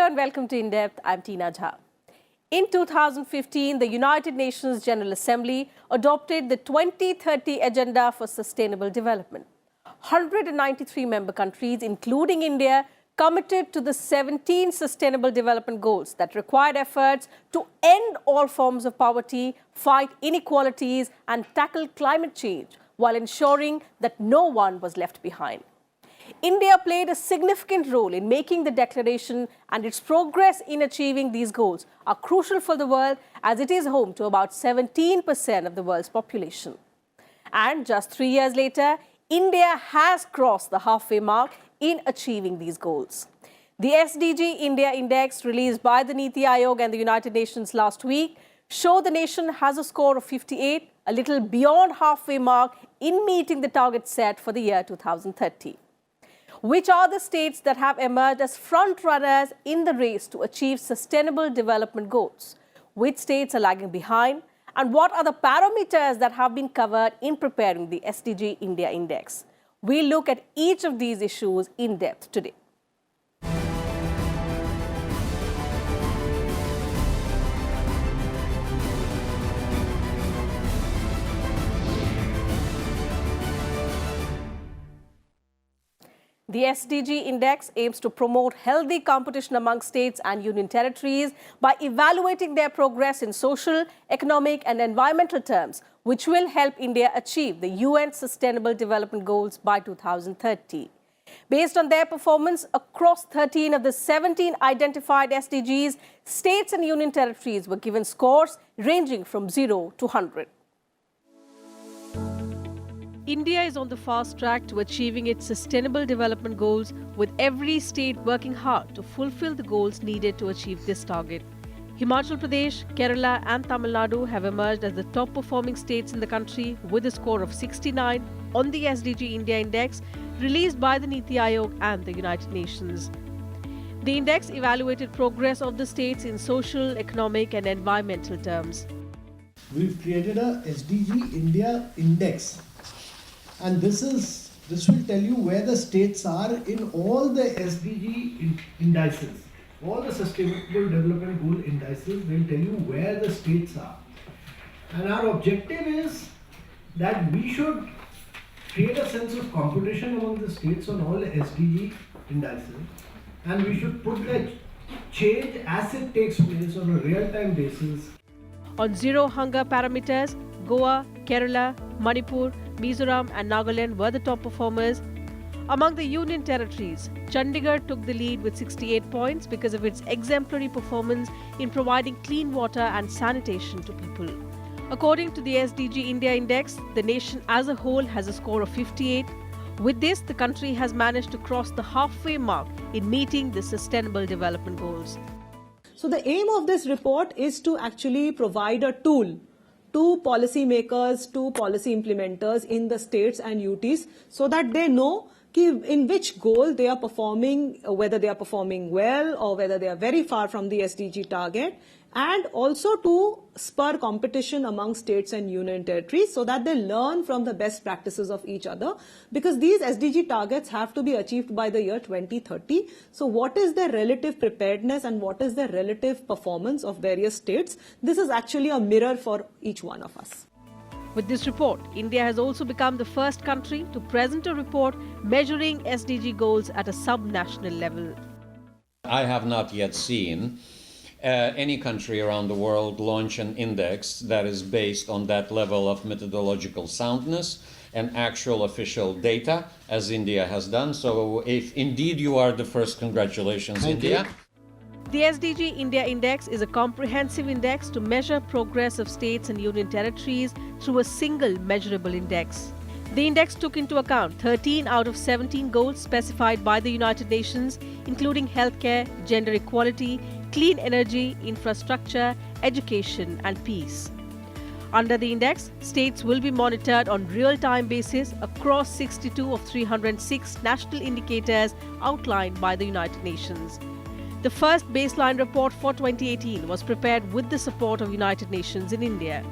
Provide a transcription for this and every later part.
Hello and welcome to In Depth. I'm Tina Jha. In 2015, the United Nations General Assembly adopted the 2030 Agenda for Sustainable Development. 193 member countries, including India, committed to the 17 Sustainable Development Goals that required efforts to end all forms of poverty, fight inequalities, and tackle climate change while ensuring that no one was left behind. India played a significant role in making the declaration, and its progress in achieving these goals are crucial for the world as it is home to about 17% of the world's population. And just 3 years later, India has crossed the halfway mark in achieving these goals. The SDG India Index released by the NITI Aayog and the United Nations last week show the nation has a score of 58, a little beyond halfway mark in meeting the target set for the year 2030. Which are the states that have emerged as front runners in the race to achieve sustainable development goals? Which states are lagging behind? And what are the parameters that have been covered in preparing the SDG India Index? We'll look at each of these issues in depth today. The SDG Index aims to promote healthy competition among states and union territories by evaluating their progress in social, economic and environmental terms, which will help India achieve the UN Sustainable Development Goals by 2030. Based on their performance across 13 of the 17 identified SDGs, states and union territories were given scores ranging from 0 to 100. India is on the fast track to achieving its sustainable development goals, with every state working hard to fulfill the goals needed to achieve this target. Himachal Pradesh, Kerala and Tamil Nadu have emerged as the top performing states in the country with a score of 69 on the SDG India Index released by the NITI Aayog and the United Nations. The index evaluated progress of the states in social, economic and environmental terms. We've created a SDG India Index. And this will tell you where the states are in all the SDG indices. All the Sustainable Development Goal indices will tell you where the states are. And our objective is that we should create a sense of competition among the states on all SDG indices. And we should put the change as it takes place on a real-time basis. On zero hunger parameters, Goa, Kerala, Manipur, Mizoram and Nagaland were the top performers. Among the union territories, Chandigarh took the lead with 68 points because of its exemplary performance in providing clean water and sanitation to people. According to the SDG India Index, the nation as a whole has a score of 58. With this, the country has managed to cross the halfway mark in meeting the Sustainable Development Goals. So the aim of this report is to actually provide a tool to policymakers, to policy implementers in the states and UTs so that they know in which goal they are performing, whether they are performing well or whether they are very far from the SDG target, and also to spur competition among states and union territories so that they learn from the best practices of each other, because these SDG targets have to be achieved by the year 2030. So what is the relative preparedness and what is the relative performance of various states? This is actually a mirror for each one of us. With this report, India has also become the first country to present a report measuring SDG goals at a sub-national level. I have not yet seen any country around the world launch an index that is based on that level of methodological soundness and actual official data, as India has done. So if indeed you are the first, congratulations, India. The SDG India Index is a comprehensive index to measure progress of states and union territories through a single measurable index. The index took into account 13 out of 17 goals specified by the United Nations, including healthcare, gender equality, clean energy, infrastructure, education and peace. Under the index, states will be monitored on real-time basis across 62 of 306 national indicators outlined by the United Nations. The first baseline report for 2018 was prepared with the support of United Nations in India.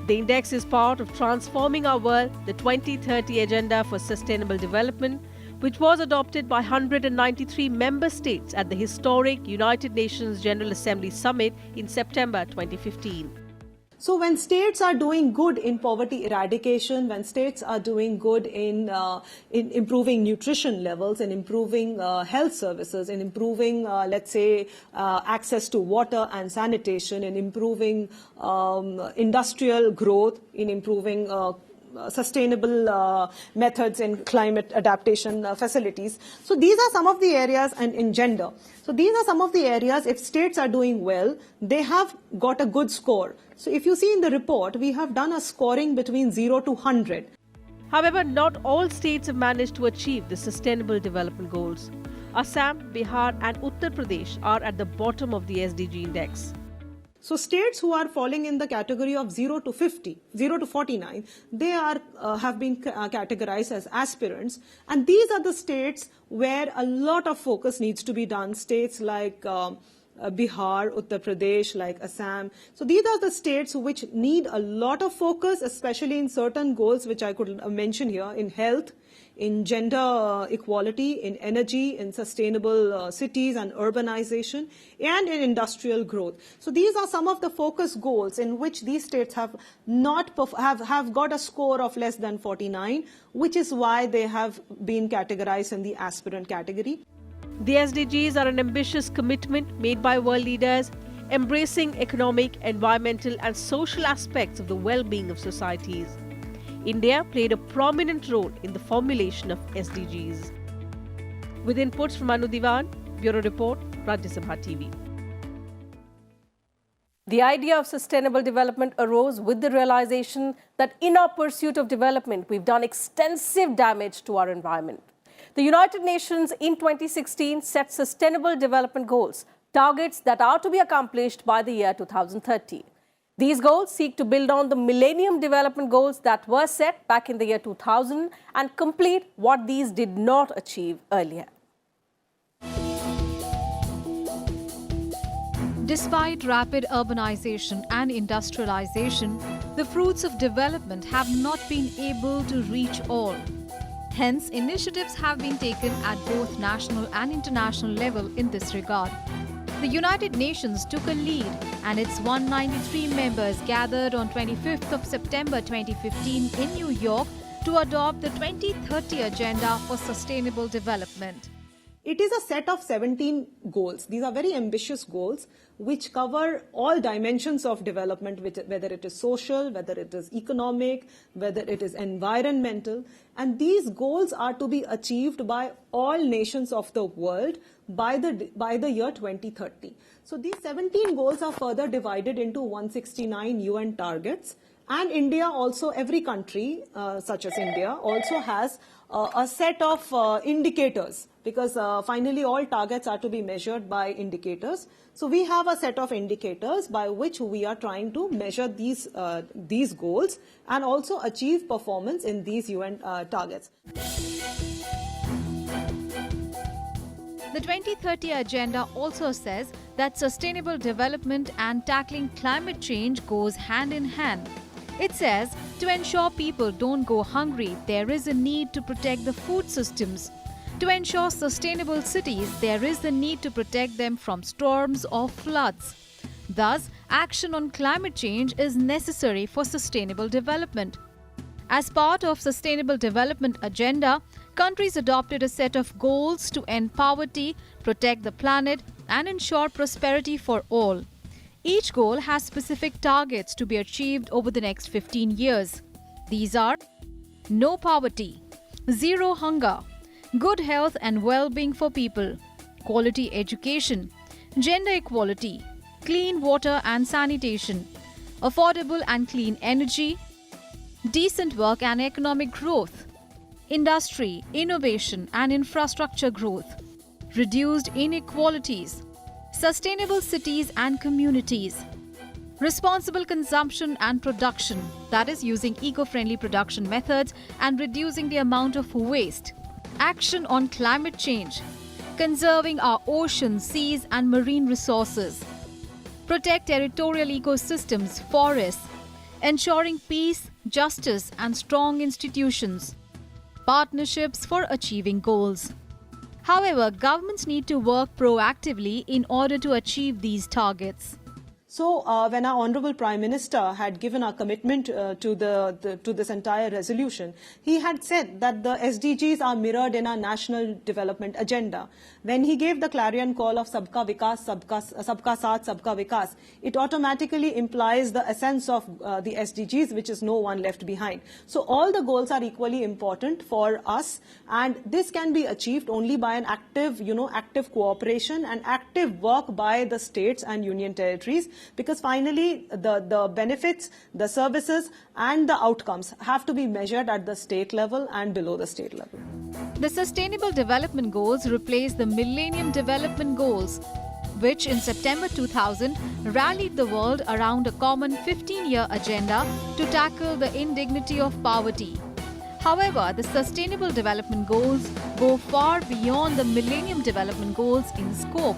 The index is part of Transforming Our World, the 2030 Agenda for Sustainable Development, which was adopted by 193 member states at the historic United Nations General Assembly Summit in September 2015. So when states are doing good in poverty eradication, when states are doing good in improving nutrition levels, in improving health services, in improving, let's say, access to water and sanitation, in improving industrial growth, in improving sustainable methods in climate adaptation facilities. So these are some of the areas, and in gender. So these are some of the areas, if states are doing well, they have got a good score. So if you see in the report, we have done a scoring between 0 to 100. However, not all states have managed to achieve the Sustainable Development Goals. Assam, Bihar and Uttar Pradesh are at the bottom of the SDG index. So states who are falling in the category of 0 to 50, 0 to 49, they are have been categorized as aspirants. And these are the states where a lot of focus needs to be done. States like Bihar, Uttar Pradesh, like Assam. So these are the states which need a lot of focus, especially in certain goals which I could mention here, in health, in gender equality, in energy, in sustainable cities and urbanization, and in industrial growth. So these are some of the focus goals in which these states have got a score of less than 49, which is why they have been categorized in the aspirant category. The SDGs are an ambitious commitment made by world leaders, embracing economic, environmental and social aspects of the well-being of societies. India played a prominent role in the formulation of SDGs. With inputs from Anu Diwan, Bureau Report, Rajya Sabha TV. The idea of sustainable development arose with the realization that in our pursuit of development, we've done extensive damage to our environment. The United Nations in 2016 set Sustainable Development Goals, targets that are to be accomplished by the year 2030. These goals seek to build on the Millennium Development Goals that were set back in the year 2000 and complete what these did not achieve earlier. Despite rapid urbanization and industrialization, the fruits of development have not been able to reach all. Hence, initiatives have been taken at both national and international level in this regard. The United Nations took a lead and its 193 members gathered on 25th of September 2015 in New York to adopt the 2030 Agenda for Sustainable Development. It is a set of 17 goals. These are very ambitious goals which cover all dimensions of development, whether it is social, whether it is economic, whether it is environmental. And these goals are to be achieved by all nations of the world by the year 2030. So these 17 goals are further divided into 169 UN targets. And India also, every country such as India also has a set of indicators, because finally all targets are to be measured by indicators. So we have a set of indicators by which we are trying to measure these goals and also achieve performance in these UN targets. The 2030 Agenda also says that sustainable development and tackling climate change goes hand in hand. It says to ensure people don't go hungry, there is a need to protect the food systems. To ensure sustainable cities, there is the need to protect them from storms or floods. Thus, action on climate change is necessary for sustainable development. As part of Sustainable Development Agenda, countries adopted a set of goals to end poverty, protect the planet, and ensure prosperity for all. Each goal has specific targets to be achieved over the next 15 years. These are no poverty, zero hunger, good health and well-being for people, quality education, gender equality, clean water and sanitation, affordable and clean energy, decent work and economic growth, industry, innovation and infrastructure growth, reduced inequalities, sustainable cities and communities, responsible consumption and production, that is using eco-friendly production methods and reducing the amount of waste, action on climate change, conserving our oceans, seas and marine resources, protect territorial ecosystems, forests, ensuring peace, justice and strong institutions, partnerships for achieving goals. However, governments need to work proactively in order to achieve these targets. So, when our Honourable Prime Minister had given our commitment to this entire resolution, he had said that the SDGs are mirrored in our national development agenda. When he gave the clarion call of Sabka Vikas, Sabka Saath, Sabka Vikas, it automatically implies the essence of the SDGs, which is no one left behind. So, all the goals are equally important for us, and this can be achieved only by an active, active cooperation and active work by the states and union territories. Because finally, the benefits, the services and the outcomes have to be measured at the state level and below the state level. The Sustainable Development Goals replace the Millennium Development Goals, which in September 2000 rallied the world around a common 15-year agenda to tackle the indignity of poverty. However, the Sustainable Development Goals go far beyond the Millennium Development Goals in scope.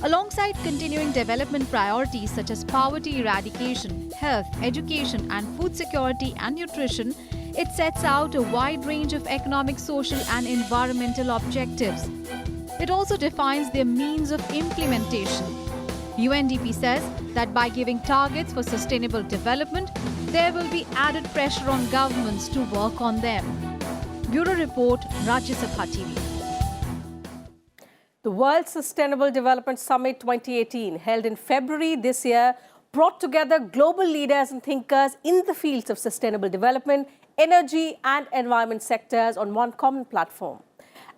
Alongside continuing development priorities such as poverty eradication, health, education and food security and nutrition, it sets out a wide range of economic, social and environmental objectives. It also defines their means of implementation. UNDP says that by giving targets for sustainable development, there will be added pressure on governments to work on them. Bureau Report, Rajya Sabha TV. The World Sustainable Development Summit 2018, held in February this year, brought together global leaders and thinkers in the fields of sustainable development, energy and environment sectors on one common platform.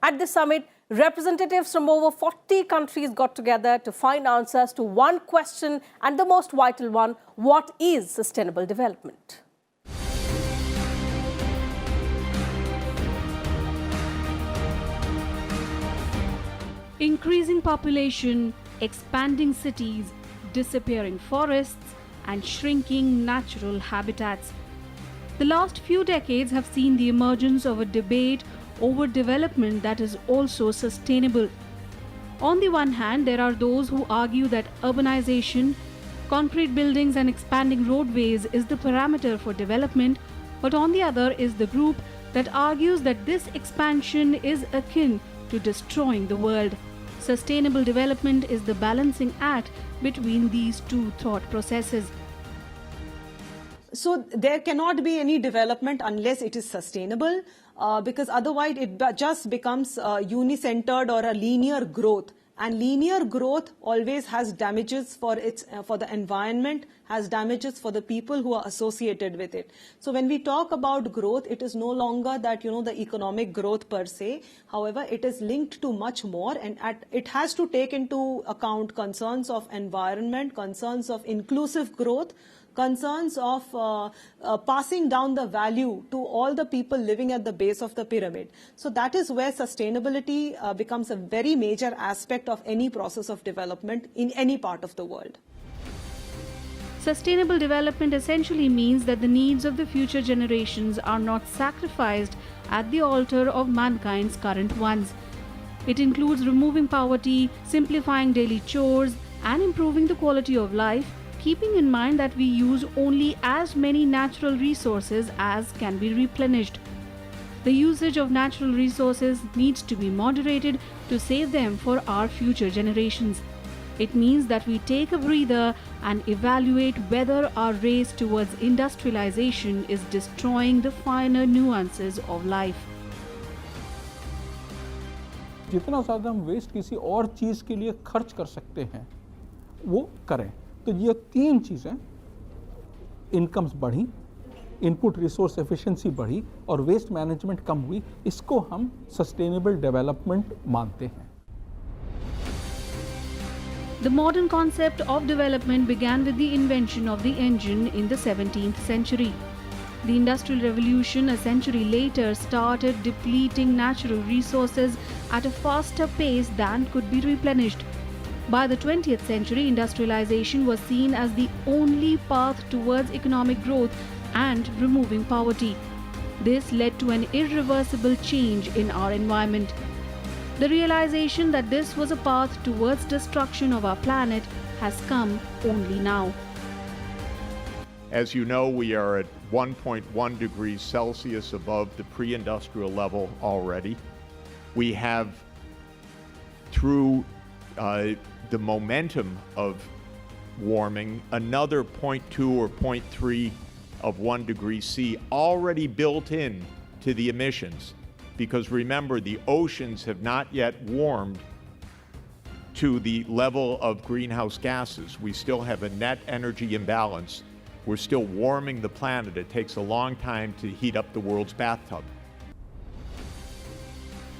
At the summit, representatives from over 40 countries got together to find answers to one question, and the most vital one: what is sustainable development? Increasing population, expanding cities, disappearing forests, and shrinking natural habitats. The last few decades have seen the emergence of a debate over development that is also sustainable. On the one hand, there are those who argue that urbanization, concrete buildings and expanding roadways is the parameter for development, but on the other is the group that argues that this expansion is akin to destroying the world. Sustainable development is the balancing act between these two thought processes. So there cannot be any development unless it is sustainable, because otherwise it just becomes uni-centered or a linear growth. And linear growth always has damages for the environment, has damages for the people who are associated with it. So when we talk about growth, it is no longer that, the economic growth per se. However, it is linked to much more, and it has to take into account concerns of environment, concerns of inclusive growth, concerns of passing down the value to all the people living at the base of the pyramid. So that is where sustainability becomes a very major aspect of any process of development in any part of the world. Sustainable development essentially means that the needs of the future generations are not sacrificed at the altar of mankind's current ones. It includes removing poverty, simplifying daily chores, and improving the quality of life, keeping in mind that we use only as many natural resources as can be replenished. The usage of natural resources needs to be moderated to save them for our future generations. It means that we take a breather and evaluate whether our race towards industrialization is destroying the finer nuances of life. जितना ज़्यादा हम waste किसी और चीज़ के लिए खर्च कर सकते हैं वो करें. तो ये तीन चीज़ें, इनकम्स बढ़ी, इनपुट रिसोर्स एफिशिएंसी बढ़ी और वेस्ट मैनेजमेंट कम हुई, इसको हम सस्टेनेबल डेवलपमेंट मानते हैं. The modern concept of development began with the invention of the engine in the 17th century. The Industrial Revolution a century later started depleting natural resources at a faster pace than could be replenished. By the 20th century, industrialization was seen as the only path towards economic growth and removing poverty. This led to an irreversible change in our environment. The realization that this was a path towards destruction of our planet has come only now. As you know, we are at 1.1 degrees Celsius above the pre-industrial level already. We have, through the momentum of warming, another 0.2 or 0.3 of 1 degree C already built in to the emissions. Because remember, the oceans have not yet warmed to the level of greenhouse gases. We still have a net energy imbalance. We're still warming the planet. It takes a long time to heat up the world's bathtub.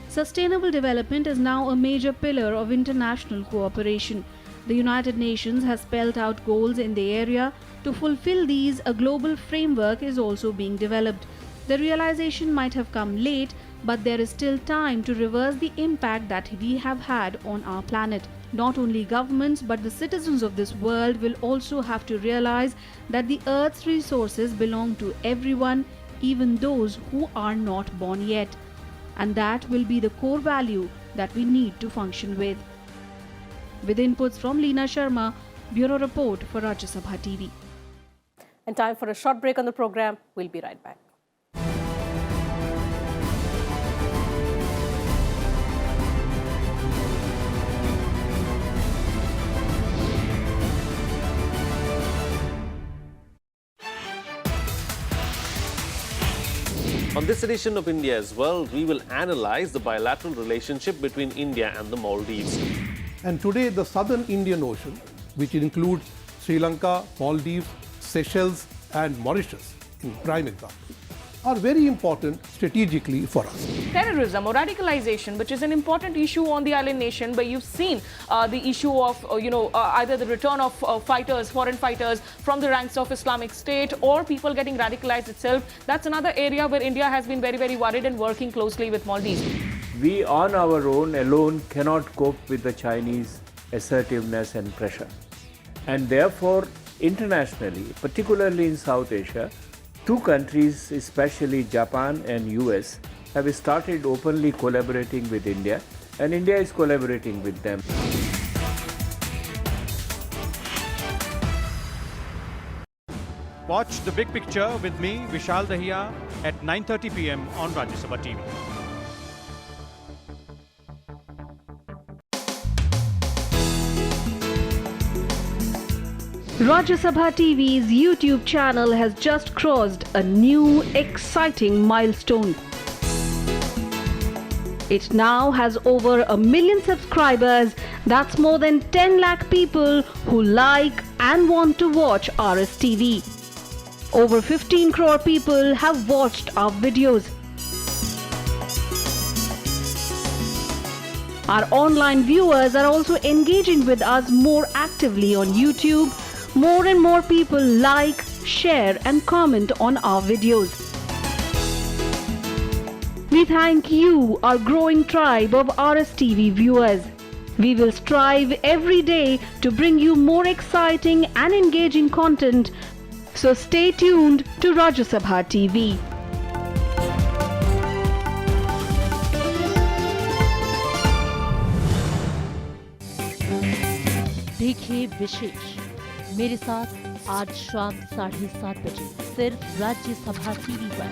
Sustainable development is now a major pillar of international cooperation. The United Nations has spelled out goals in the area. To fulfill these, a global framework is also being developed. The realization might have come late, but there is still time to reverse the impact that we have had on our planet. Not only governments, but the citizens of this world will also have to realize that the Earth's resources belong to everyone, even those who are not born yet. And that will be the core value that we need to function with. With inputs from Leena Sharma, Bureau Report for Rajya Sabha TV. And time for a short break on the program. We'll be right back. On this edition of India's World, we will analyze the bilateral relationship between India and the Maldives. And today, the southern Indian Ocean, which includes Sri Lanka, Maldives, Seychelles, and Mauritius, in prime example, are very important strategically for us. Terrorism or radicalization, which is an important issue on the island nation, but you've seen the issue of, either the return of fighters, foreign fighters from the ranks of Islamic State or people getting radicalized itself. That's another area where India has been very, very worried and working closely with Maldives. We on our own alone cannot cope with the Chinese assertiveness and pressure. And therefore, internationally, particularly in South Asia, two countries, especially Japan and US, have started openly collaborating with India, and India is collaborating with them. Watch The Big Picture with me, Vishal Dahiya, at 9:30 p.m. on Rajya Sabha TV. Rajya Sabha TV's YouTube channel has just crossed a new exciting milestone. It now has over 1 million subscribers. That's more than 10 lakh people who like and want to watch RSTV. Over 15 crore people have watched our videos. Our online viewers are also engaging with us more actively on YouTube. More and more people like, share and comment on our videos. We thank you, our growing tribe of RSTV viewers. We will strive every day to bring you more exciting and engaging content. So stay tuned to Rajya Sabha TV. देखिए विशेष मेरे साथ आज शाम 7:30 बजे सिर्फ राज्य सभा TV पर।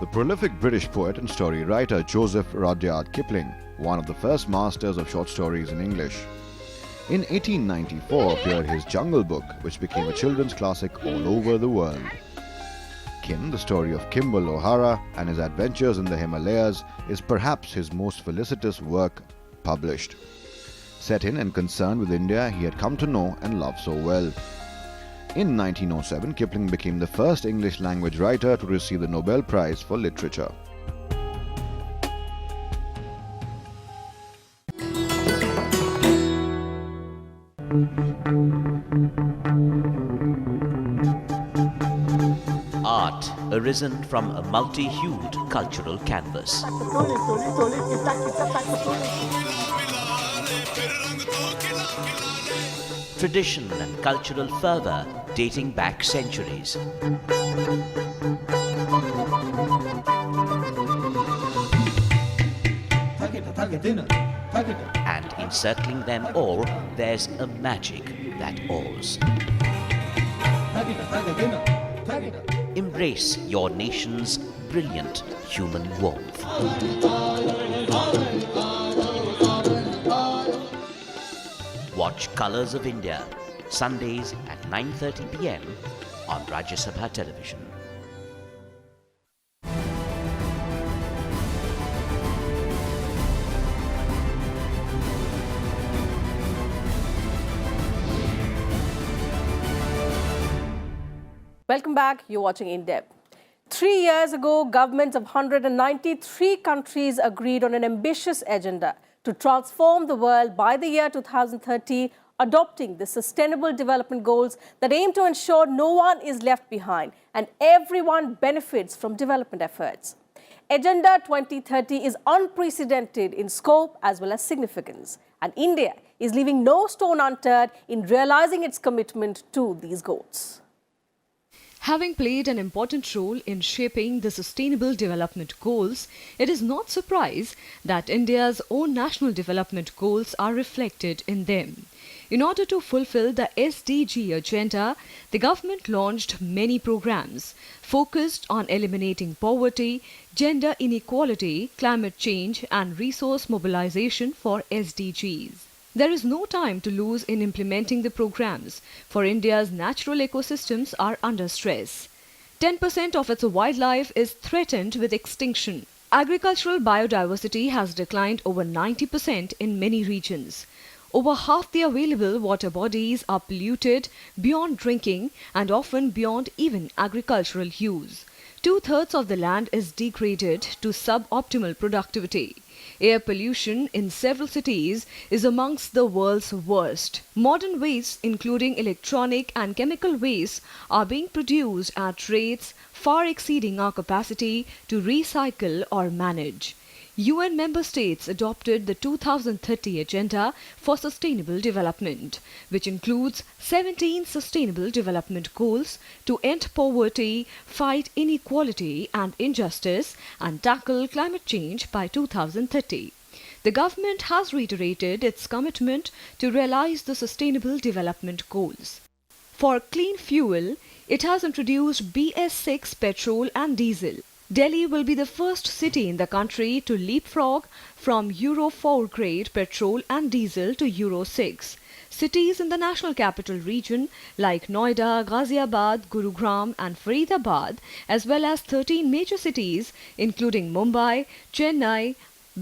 The prolific British poet and story writer Joseph Rudyard Kipling, one of the first masters of short stories in English. In 1894 appeared his Jungle Book, which became a children's classic all over the world. Kim, the story of Kimball O'Hara and his adventures in the Himalayas, is perhaps his most felicitous work published. Set in and concerned with India he had come to know and love so well. In 1907, Kipling became the first English language writer to receive the Nobel Prize for Literature. Art arisen from a multi-hued cultural canvas. tradition and cultural fervor dating back centuries. And encircling them all, there's a magic that awes. Embrace your nation's brilliant human warmth. Watch Colours of India, Sundays at 9:30 p.m. on Rajya Sabha Television. Welcome back. You're watching In Depth. 3 years ago, governments of 193 countries agreed on an ambitious agenda to transform the world by the year 2030, adopting the Sustainable Development Goals that aim to ensure no one is left behind and everyone benefits from development efforts. Agenda 2030 is unprecedented in scope as well as significance, and India is leaving no stone unturned in realizing its commitment to these goals. Having played an important role in shaping the Sustainable Development Goals, it is not surprise that India's own national development goals are reflected in them. In order to fulfill the SDG agenda, the government launched many programs focused on eliminating poverty, gender inequality, climate change, and resource mobilization for SDGs. There is no time to lose in implementing the programs, for India's natural ecosystems are under stress. 10% of its wildlife is threatened with extinction. Agricultural biodiversity has declined over 90% in many regions. Over half the available water bodies are polluted beyond drinking and often beyond even agricultural use. 2/3 of the land is degraded to suboptimal productivity. Air pollution in several cities is amongst the world's worst. Modern wastes, including electronic and chemical waste, are being produced at rates far exceeding our capacity to recycle or manage. UN member states adopted the 2030 Agenda for Sustainable Development, which includes 17 Sustainable Development Goals to end poverty, fight inequality and injustice, and tackle climate change by 2030. The government has reiterated its commitment to realize the Sustainable Development Goals. For clean fuel, it has introduced BS6 petrol and diesel. Delhi will be the first city in the country to leapfrog from Euro 4 grade petrol and diesel to Euro 6. Cities in the National Capital Region like Noida, Ghaziabad, Gurugram and Faridabad, as well as 13 major cities including Mumbai, Chennai,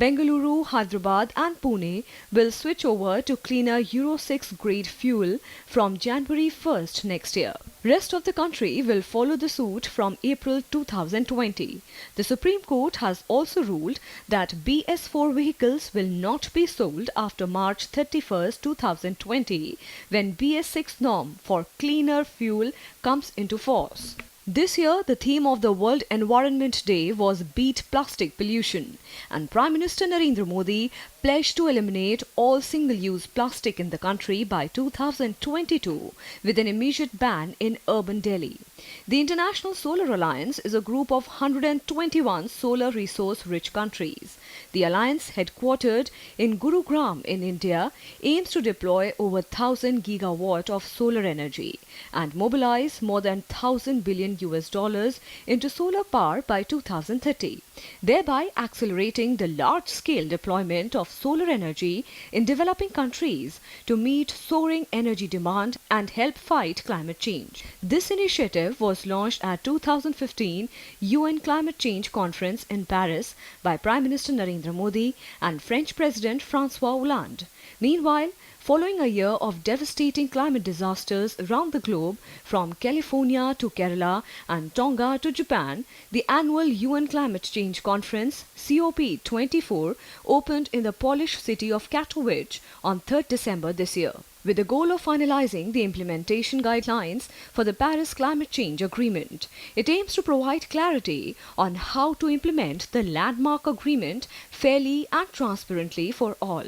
Bengaluru, Hyderabad and Pune will switch over to cleaner Euro 6 grade fuel from January 1st next year. Rest of the country will follow the suit from April 2020. The Supreme Court has also ruled that BS4 vehicles will not be sold after March 31st, 2020 when BS6 norm for cleaner fuel comes into force. This year, the theme of the World Environment Day was Beat Plastic Pollution, and Prime Minister Narendra Modi pledged to eliminate all single-use plastic in the country by 2022 with an immediate ban in urban Delhi. The International Solar Alliance is a group of 121 solar resource-rich countries. The alliance, headquartered in Gurugram in India, aims to deploy over 1,000 gigawatt of solar energy and mobilize more than $1,000 billion into solar power by 2030, thereby accelerating the large-scale deployment of solar energy in developing countries to meet soaring energy demand and help fight climate change. This initiative was launched at 2015 UN Climate Change Conference in Paris by Prime Minister Narendra Modi and French President François Hollande. Meanwhile, following a year of devastating climate disasters around the globe, from California to Kerala and Tonga to Japan, the annual UN Climate Change Conference, COP24, opened in the Polish city of Katowice on 3rd December this year, with the goal of finalizing the implementation guidelines for the Paris Climate Change Agreement. It aims to provide clarity on how to implement the landmark agreement fairly and transparently for all.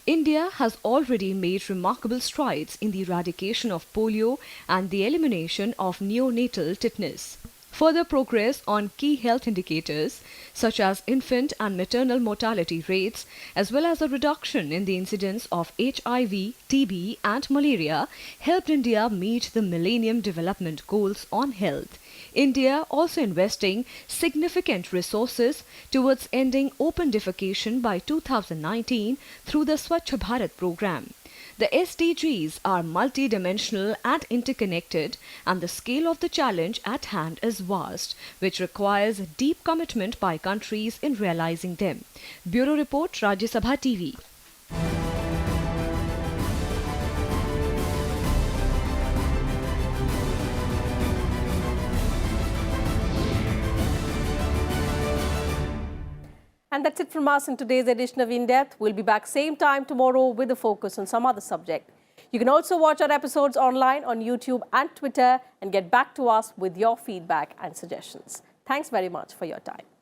India has already made remarkable strides in the eradication of polio and the elimination of neonatal tetanus. Further progress on key health indicators such as infant and maternal mortality rates, as well as a reduction in the incidence of HIV, TB and malaria, helped India meet the Millennium Development Goals on health. India also investing significant resources towards ending open defecation by 2019 through the Swachh Bharat program. The SDGs are multidimensional and interconnected, and the scale of the challenge at hand is vast, which requires deep commitment by countries in realizing them. Bureau Report, Rajya Sabha TV. And that's it from us in today's edition of In Depth. We'll be back same time tomorrow with a focus on some other subject. You can also watch our episodes online on YouTube and Twitter and get back to us with your feedback and suggestions. Thanks very much for your time.